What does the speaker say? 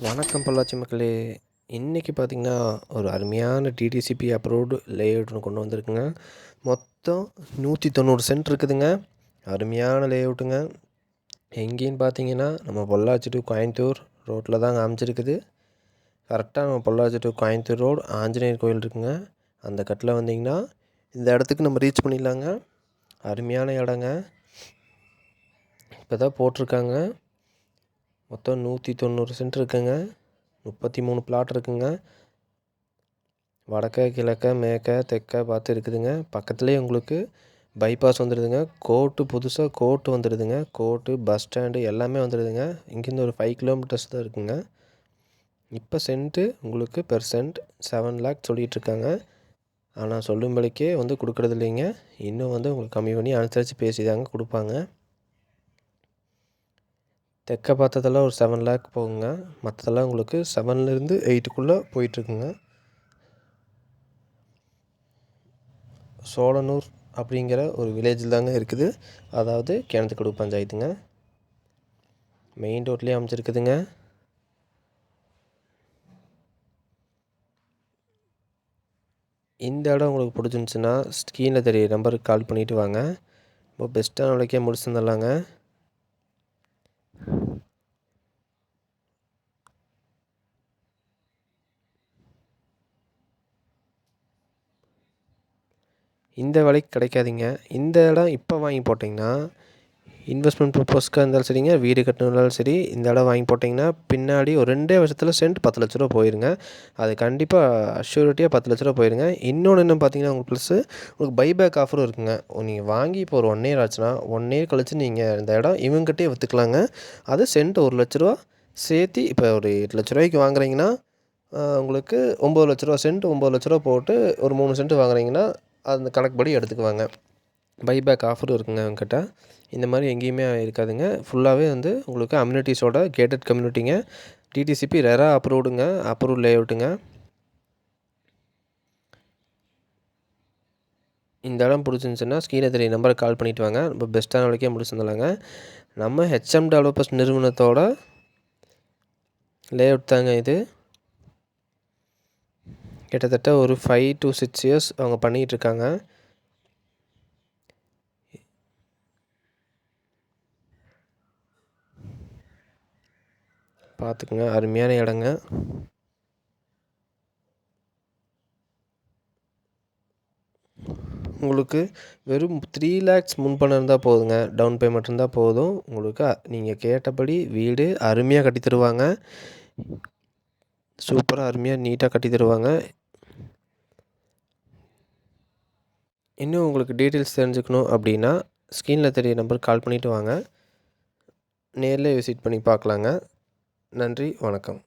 வணக்கம் பொள்ளாச்சி மக்களே. இன்றைக்கி பார்த்திங்கன்னா ஒரு அருமையான டிடிசிபி அப்ரூவ்டு லேஅவுட் ஒன்று கொண்டு வந்திருக்குங்க. மொத்தம் 190 சென்ட் இருக்குதுங்க. அருமையான லேஅவுட்டுங்க. எங்கேன்னு பார்த்தீங்கன்னா நம்ம பொள்ளாச்சி டு கோயம்புத்தூர் ரோட்டில் தாங்க அமைச்சிருக்குது. கரெக்டாக நம்ம பொள்ளாச்சி டு கோயம்புத்தூர் ரோடு ஆஞ்சநேயர் கோயில் இருக்குங்க. அந்த கட்டில் வந்திங்கன்னா இந்த இடத்துக்கு நம்ம ரீச் பண்ணிடலாங்க. அருமையான இடங்க. இப்போ தான் போட்டிருக்காங்க. மொத்தம் 190 சென்ட் இருக்குங்க. 33 பிளாட் இருக்குங்க. வடக்க கிழக்க மேற்க தெற்க பார்த்து இருக்குதுங்க. பக்கத்துலேயே உங்களுக்கு பைபாஸ் வந்துடுதுங்க. புதுசாக கோர்ட்டு வந்துடுதுங்க. கோர்ட்டு பஸ் ஸ்டாண்டு எல்லாமே வந்துடுதுங்க. இங்கேருந்து ஒரு 5 கிலோமீட்டர்ஸ் தான் இருக்குங்க. இப்போ சென்ட்டு உங்களுக்கு பெர் சென்ட் 7 லேக் சொல்லிகிட்ருக்காங்க. ஆனால் சொல்லும் விலைக்கே கொடுக்குறது இல்லைங்க. இன்னும் உங்களுக்கு கம்மி பண்ணி அனுசரித்து பேசி தாங்க கொடுப்பாங்க. தெற்க பார்த்ததெல்லாம் ஒரு 7 லேக் போகுங்க. மற்றதெல்லாம் உங்களுக்கு 7லேருந்து 8க்குள்ளே போயிட்டுருக்குங்க. சோழனூர் அப்படிங்கிற ஒரு வில்லேஜில் தாங்க இருக்குது. அதாவது கிணத்துக்கடவு பஞ்சாயத்துங்க. மெயின் ரோட்லேயே அமைச்சிருக்குதுங்க. இந்த இடம் உங்களுக்கு பிடிச்சிருந்துச்சின்னா ஸ்க்ரீனில் தெரிய நம்பருக்கு கால் பண்ணிவிட்டு வாங்க. இப்போ பெஸ்ட்டான விலைக்கே முடிச்சு தந்துடலாங்க. இந்த விலைக்கு கிடைக்காதீங்க. இந்த இடம் இப்போ வாங்கி போட்டிங்கன்னா இன்வெஸ்ட்மெண்ட் பர்பஸ்க்காக இருந்தாலும் சரிங்க, வீடு கட்டணுன்னாலும் சரி, இந்த இடம் வாங்கி போட்டிங்கன்னா பின்னாடி ஒரு 2 வருஷத்தில் சென்ட் 10 லட்ச ரூபா போயிருங்க. அது கண்டிப்பாக அஷ்யூரிட்டியாக 10 லட்ச ரூபா போயிருங்க. இன்னொன்று என்ன பார்த்தீங்கன்னா உங்களுக்கு ப்ளஸ்ஸு உங்களுக்கு பைபேக் ஆஃபரும் இருக்குங்க. நீங்கள் வாங்கி இப்போ ஒரு 1 இயர் ஆச்சுன்னா 1 இயர் கழிச்சு நீங்கள் இந்த இடம் இவங்ககிட்டே விற்றுக்கலாங்க. அது சென்ட் 1 லட்ச ரூபா சேர்த்து இப்போ ஒரு 8 லட்ச ரூபாய்க்கு வாங்குறீங்கன்னா உங்களுக்கு 9 லட்ச ரூபா சென்ட் 9 லட்ச ரூபா போட்டு ஒரு 3 சென்ட் வாங்குறீங்கன்னா அந்த கணக்குப்படி எடுத்துக்குவாங்க. பைபேக் ஆஃபரும் இருக்குங்க அவங்ககிட்ட. இந்த மாதிரி எங்கேயுமே இருக்காதுங்க. ஃபுல்லாகவே உங்களுக்கு அம்யூனிட்டிஸோட கேட்டட் கம்யூனிட்டிங்க. டிடிசிபி ரெரா அப்ரூவ்டுங்க. அப்ரூவ் லேஅவுட்டுங்க. இந்த இடம் பிடிச்சிருந்துச்சின்னா ஸ்க்ரீனில் தெரிய நம்பருக்கு கால் பண்ணிவிட்டு வாங்க. ரொம்ப பெஸ்ட்டான விலைக்கே முடிச்சுருந்தலாங்க. நம்ம ஹெச்எம் டெவலப்பர்ஸ் நிறுவனத்தோட லேஅவுட் தாங்க இது. கிட்டத்தட்ட ஒரு 5 to 6 இயர்ஸ் அவங்க பண்ணிகிட்ருக்காங்க. பார்த்துக்குங்க, அருமையான இடங்க. உங்களுக்கு வெறும் 3 லேக்ஸ் முன்பணம் இருந்தால் போதுங்க. டவுன் பேமெண்ட் இருந்தால் போதும். உங்களுக்கு நீங்கள் கேட்டபடி வீடு அருமையாக கட்டி தருவாங்க. சூப்பராக அருமையாக நீட்டாக கட்டி தருவாங்க. இன்னும் உங்களுக்கு டீட்டெயில்ஸ் தெரிஞ்சுக்கணும் அப்படின்னா ஸ்க்ரீனில் தெரிய நம்பருக்கு கால் பண்ணிவிட்டு வாங்க. நேரில் விசிட் பண்ணி பார்க்கலாங்க. நன்றி, வணக்கம்.